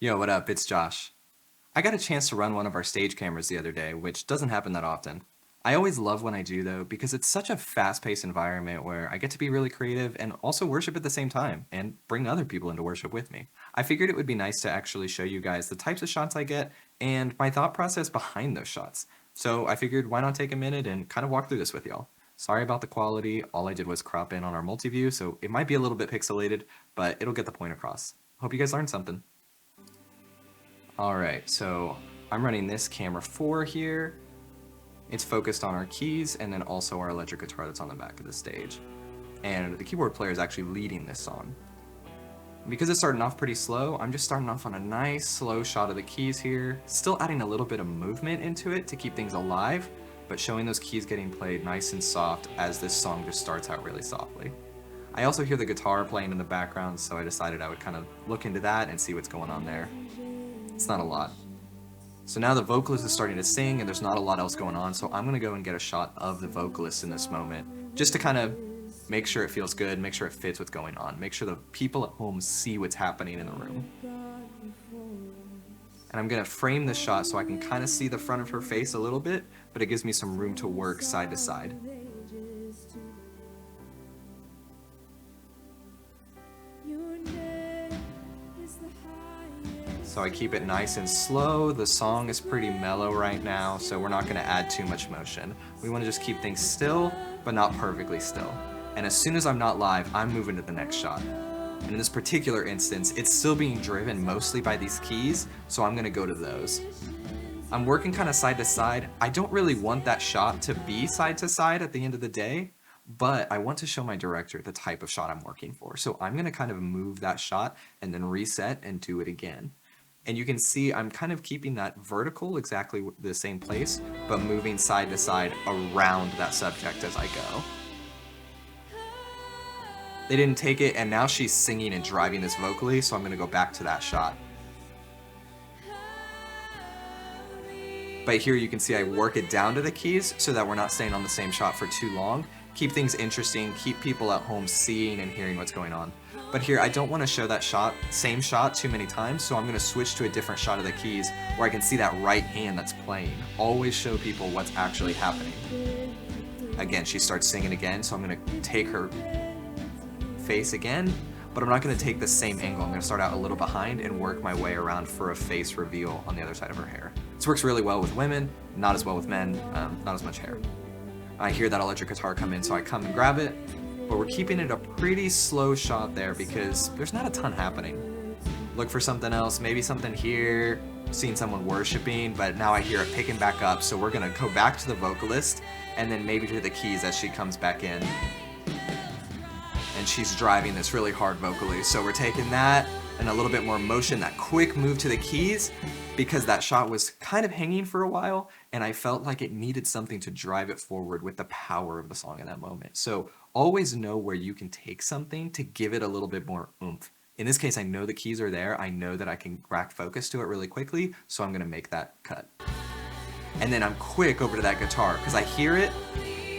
Yo, what up? It's Josh. I got a chance to run one of our stage cameras the other day, which doesn't happen that often. I always love when I do though, because it's such a fast-paced environment where I get to be really creative and also worship at the same time and bring other people into worship with me. I figured it would be nice to actually show you guys the types of shots I get and my thought process behind those shots. So I figured why not take a minute and kind of walk through this with y'all. Sorry about the quality, all I did was crop in on our multi-view, so it might be a little bit pixelated, but it'll get the point across. Hope you guys learned something. Alright, so I'm running this camera 4 here. It's focused on our keys and then also our electric guitar that's on the back of the stage. And the keyboard player is actually leading this song. Because it's starting off pretty slow, I'm just starting off on a nice slow shot of the keys here, still adding a little bit of movement into it to keep things alive, but showing those keys getting played nice and soft as this song just starts out really softly. I also hear the guitar playing in the background, so I decided I would kind of look into that and see what's going on there. It's not a lot. So now the vocalist is starting to sing and there's not a lot else going on, so I'm going to go and get a shot of the vocalist in this moment, just to kind of make sure it feels good, make sure it fits what's going on, make sure the people at home see what's happening in the room. And I'm going to frame this shot so I can kind of see the front of her face a little bit, but it gives me some room to work side to side. So I keep it nice and slow. The song is pretty mellow right now, so we're not going to add too much motion. We want to just keep things still, but not perfectly still. And as soon as I'm not live, I'm moving to the next shot. And in this particular instance, it's still being driven mostly by these keys, so I'm going to go to those. I'm working kind of side to side. I don't really want that shot to be side to side at the end of the day, but I want to show my director the type of shot I'm working for. So I'm going to kind of move that shot and then reset and do it again. And you can see I'm kind of keeping that vertical exactly the same place, but moving side to side around that subject as I go. They didn't take it, and now she's singing and driving this vocally, so I'm going to go back to that shot. But here you can see I work it down to the keys so that we're not staying on the same shot for too long. Keep things interesting, keep people at home seeing and hearing what's going on. But here I don't want to show that same shot too many times, so I'm going to switch to a different shot of the keys where I can see that right hand that's playing. Always show people what's actually happening. Again, she starts singing again, so I'm going to take her face again, but I'm not going to take the same angle. I'm going to start out a little behind and work my way around for a face reveal on the other side of her hair. This works really well with women, not as well with men, not as much hair. I hear that electric guitar come in, so I come and grab it, but we're keeping it a pretty slow shot there because there's not a ton happening. Look for something else, maybe something here, seeing someone worshiping, but now I hear it picking back up, so we're going to go back to the vocalist and then maybe to the keys as she comes back in. And she's driving this really hard vocally, so we're taking that and a little bit more motion, that quick move to the keys, because that shot was kind of hanging for a while and I felt like it needed something to drive it forward with the power of the song in that moment. So always know where you can take something to give it a little bit more oomph. In this case, I know the keys are there, I know that I can rack focus to it really quickly, so I'm going to make that cut. And then I'm quick over to that guitar because I hear it,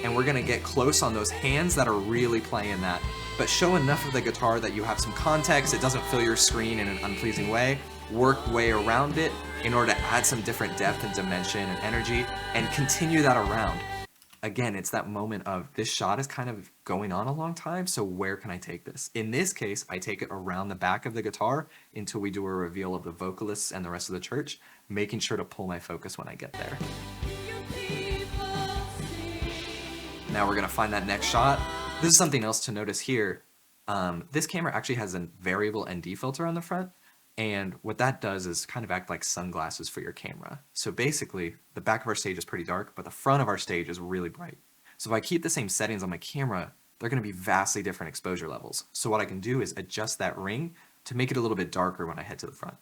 and we're going to get close on those hands that are really playing that. But show enough of the guitar that you have some context, it doesn't fill your screen in an unpleasing way. Work way around it in order to add some different depth and dimension and energy, and continue that around. Again, it's that moment of this shot is kind of going on a long time, so where can I take this? In this case, I take it around the back of the guitar until we do a reveal of the vocalists and the rest of the church, making sure to pull my focus when I get there. Now we're going to find that next shot. This is something else to notice here. This camera actually has a variable ND filter on the front, and what that does is kind of act like sunglasses for your camera. So basically, the back of our stage is pretty dark, but the front of our stage is really bright. So if I keep the same settings on my camera, they're going to be vastly different exposure levels. So what I can do is adjust that ring to make it a little bit darker when I head to the front.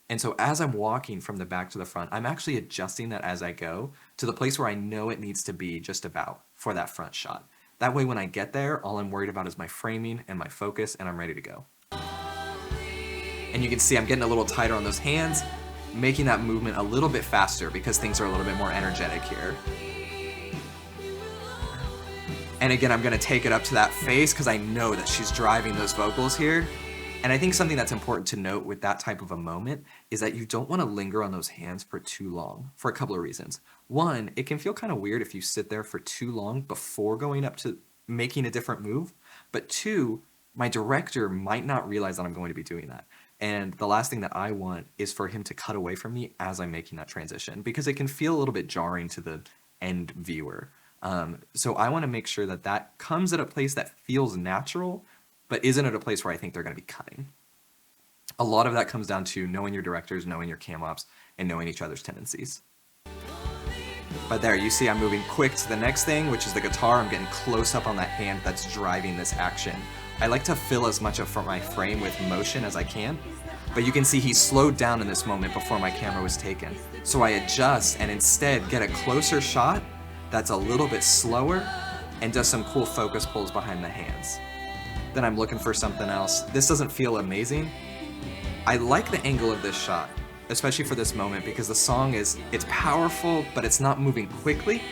And so as I'm walking from the back to the front, I'm actually adjusting that as I go to the place where I know it needs to be just about for that front shot. That way when I get there, all I'm worried about is my framing and my focus, and I'm ready to go. And you can see I'm getting a little tighter on those hands, making that movement a little bit faster because things are a little bit more energetic here. And again, I'm going to take it up to that face because I know that she's driving those vocals here. And I think something that's important to note with that type of a moment is that you don't want to linger on those hands for too long for a couple of reasons. One, it can feel kind of weird if you sit there for too long before going up to making a different move. But two, my director might not realize that I'm going to be doing that. And the last thing that I want is for him to cut away from me as I'm making that transition, because it can feel a little bit jarring to the end viewer. So I want to make sure that that comes at a place that feels natural, but isn't at a place where I think they're going to be cutting. A lot of that comes down to knowing your directors, knowing your cam ops, and knowing each other's tendencies. But there, you see I'm moving quick to the next thing, which is the guitar. I'm getting close up on that hand that's driving this action. I like to fill as much of my frame with motion as I can, but you can see he slowed down in this moment before my camera was taken. So I adjust and instead get a closer shot that's a little bit slower and does some cool focus pulls behind the hands. Then I'm looking for something else. This doesn't feel amazing. I like the angle of this shot, especially for this moment, because the song it's powerful, but it's not moving quickly.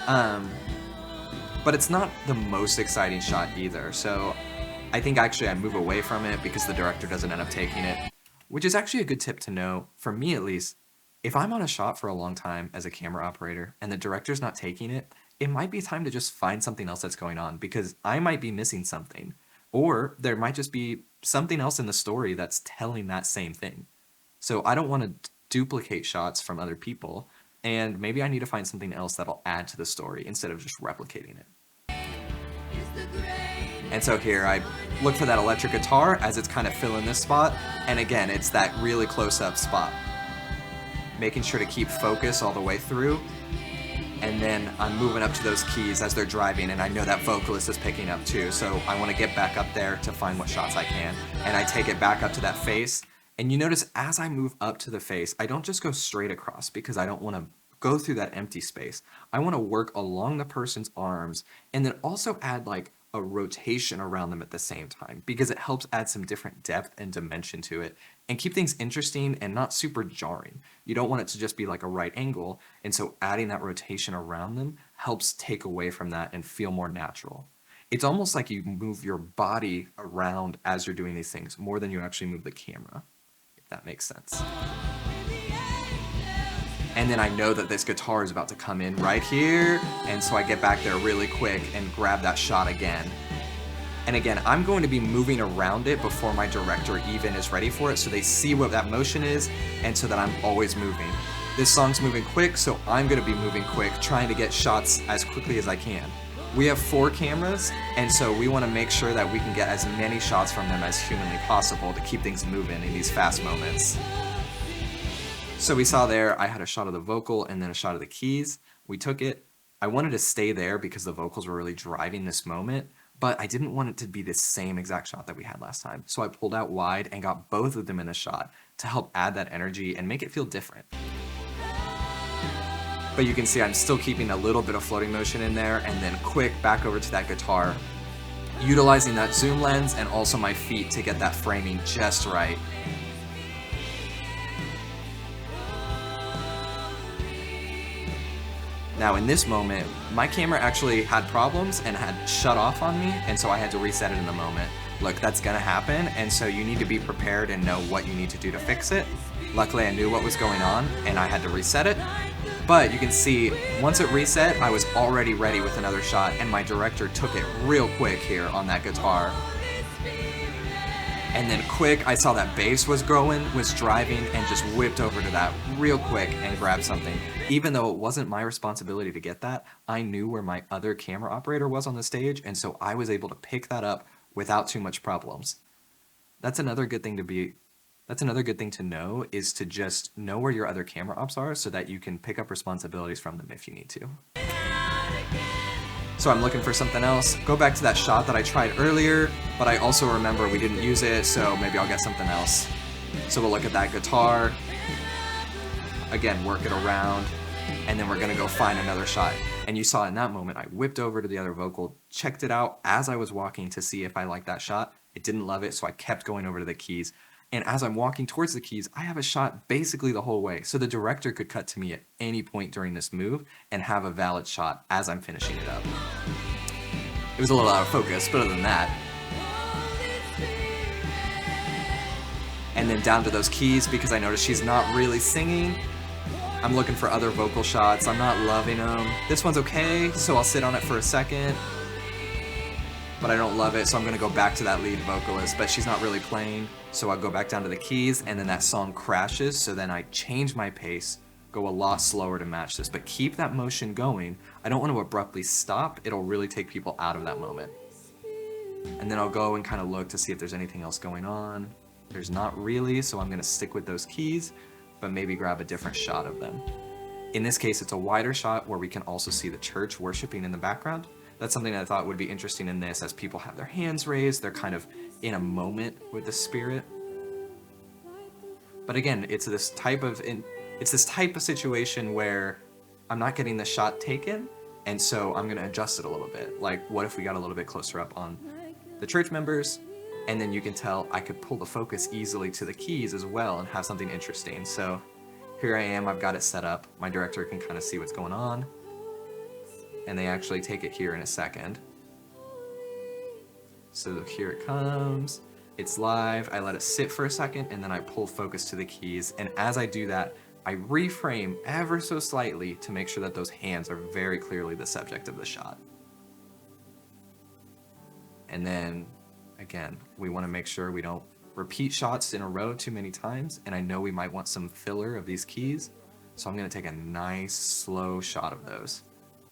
But it's not the most exciting shot either. So I think actually I move away from it because the director doesn't end up taking it, which is actually a good tip to know, for me at least. If I'm on a shot for a long time as a camera operator and the director's not taking it, it might be time to just find something else that's going on, because I might be missing something. Or there might just be something else in the story that's telling that same thing. So I don't want to duplicate shots from other people, and maybe I need to find something else that'll add to the story instead of just replicating it. And so here I look for that electric guitar as it's kind of filling this spot, and again, it's that really close-up spot. Making sure to keep focus all the way through, and then I'm moving up to those keys as they're driving, and I know that vocalist is picking up too, so I want to get back up there to find what shots I can, and I take it back up to that face. And you notice as I move up to the face, I don't just go straight across because I don't want to go through that empty space. I want to work along the person's arms and then also add like a rotation around them at the same time, because it helps add some different depth and dimension to it and keep things interesting and not super jarring. You don't want it to just be like a right angle, and so adding that rotation around them helps take away from that and feel more natural. It's almost like you move your body around as you're doing these things more than you actually move the camera, if that makes sense. And then I know that this guitar is about to come in right here, and so I get back there really quick and grab that shot again. And again, I'm going to be moving around it before my director even is ready for it, so they see what that motion is, and so that I'm always moving. This song's moving quick, so I'm going to be moving quick, trying to get shots as quickly as I can. We have 4 cameras, and so we want to make sure that we can get as many shots from them as humanly possible to keep things moving in these fast moments. So we saw there, I had a shot of the vocal and then a shot of the keys. We took it. I wanted to stay there because the vocals were really driving this moment, but I didn't want it to be the same exact shot that we had last time. So I pulled out wide and got both of them in the shot to help add that energy and make it feel different. But you can see I'm still keeping a little bit of floating motion in there, and then quick back over to that guitar, utilizing that zoom lens and also my feet to get that framing just right. Now in this moment, my camera actually had problems and had shut off on me, and so I had to reset it in the moment. Look, that's gonna happen, and so you need to be prepared and know what you need to do to fix it. Luckily I knew what was going on and I had to reset it. But you can see, once it reset, I was already ready with another shot, and my director took it real quick here on that guitar. And then quick, I saw that bass was driving, and just whipped over to that real quick and grabbed something. Even though it wasn't my responsibility to get that, I knew where my other camera operator was on the stage, and so I was able to pick that up without too much problems. That's another good thing to know, is to just know where your other camera ops are so that you can pick up responsibilities from them if you need to. So I'm looking for something else. Go back to that shot that I tried earlier, but I also remember we didn't use it, so maybe I'll get something else. So we'll look at that guitar, again, work it around, and then we're gonna go find another shot. And you saw in that moment, I whipped over to the other vocal, checked it out as I was walking to see if I liked that shot. It didn't love it, so I kept going over to the keys. And as I'm walking towards the keys, I have a shot basically the whole way. So the director could cut to me at any point during this move and have a valid shot as I'm finishing it up. It was a little out of focus, but other than that. And then down to those keys, because I noticed she's not really singing. I'm looking for other vocal shots. I'm not loving them. This one's okay, so I'll sit on it for a second. But I don't love it, so I'm gonna go back to that lead vocalist, but she's not really playing. So I'll go back down to the keys, and then that song crashes, so then I change my pace, go a lot slower to match this, but keep that motion going. I don't want to abruptly stop. It'll really take people out of that moment. And then I'll go and kind of look to see if there's anything else going on. There's not really, so I'm gonna stick with those keys, but maybe grab a different shot of them. In this case, it's a wider shot where we can also see the church worshiping in the background. That's something I thought would be interesting in this, as people have their hands raised, they're kind of in a moment with the Spirit. But again, it's this type of situation where I'm not getting the shot taken, and so I'm gonna adjust it a little bit. Like, what if we got a little bit closer up on the church members, and then you can tell I could pull the focus easily to the keys as well and have something interesting. So here I am, I've got it set up. My director can kind of see what's going on. And they actually take it here in a second. So here it comes, it's live, I let it sit for a second, and then I pull focus to the keys. And as I do that, I reframe ever so slightly to make sure that those hands are very clearly the subject of the shot. And then, again, we want to make sure we don't repeat shots in a row too many times, and I know we might want some filler of these keys, so I'm going to take a nice slow shot of those.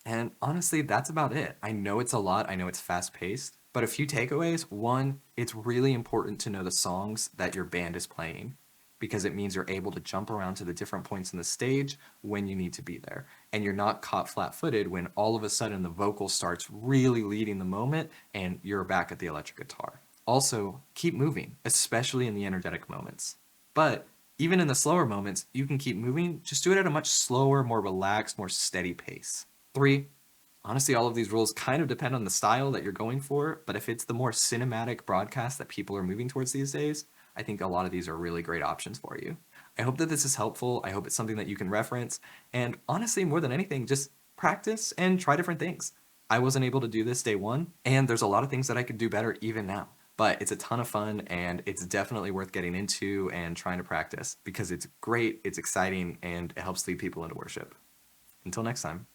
And honestly, that's about it. I know it's a lot, I know it's fast-paced, but a few takeaways. One, it's really important to know the songs that your band is playing, because it means you're able to jump around to the different points in the stage when you need to be there. And you're not caught flat-footed when all of a sudden the vocal starts really leading the moment and you're back at the electric guitar. Also, keep moving, especially in the energetic moments. But even in the slower moments, you can keep moving, just do it at a much slower, more relaxed, more steady pace. 3, honestly, all of these rules kind of depend on the style that you're going for, but if it's the more cinematic broadcast that people are moving towards these days, I think a lot of these are really great options for you. I hope that this is helpful. I hope it's something that you can reference. And honestly, more than anything, just practice and try different things. I wasn't able to do this day one, and there's a lot of things that I could do better even now. But it's a ton of fun, and it's definitely worth getting into and trying to practice, because it's great, it's exciting, and it helps lead people into worship. Until next time.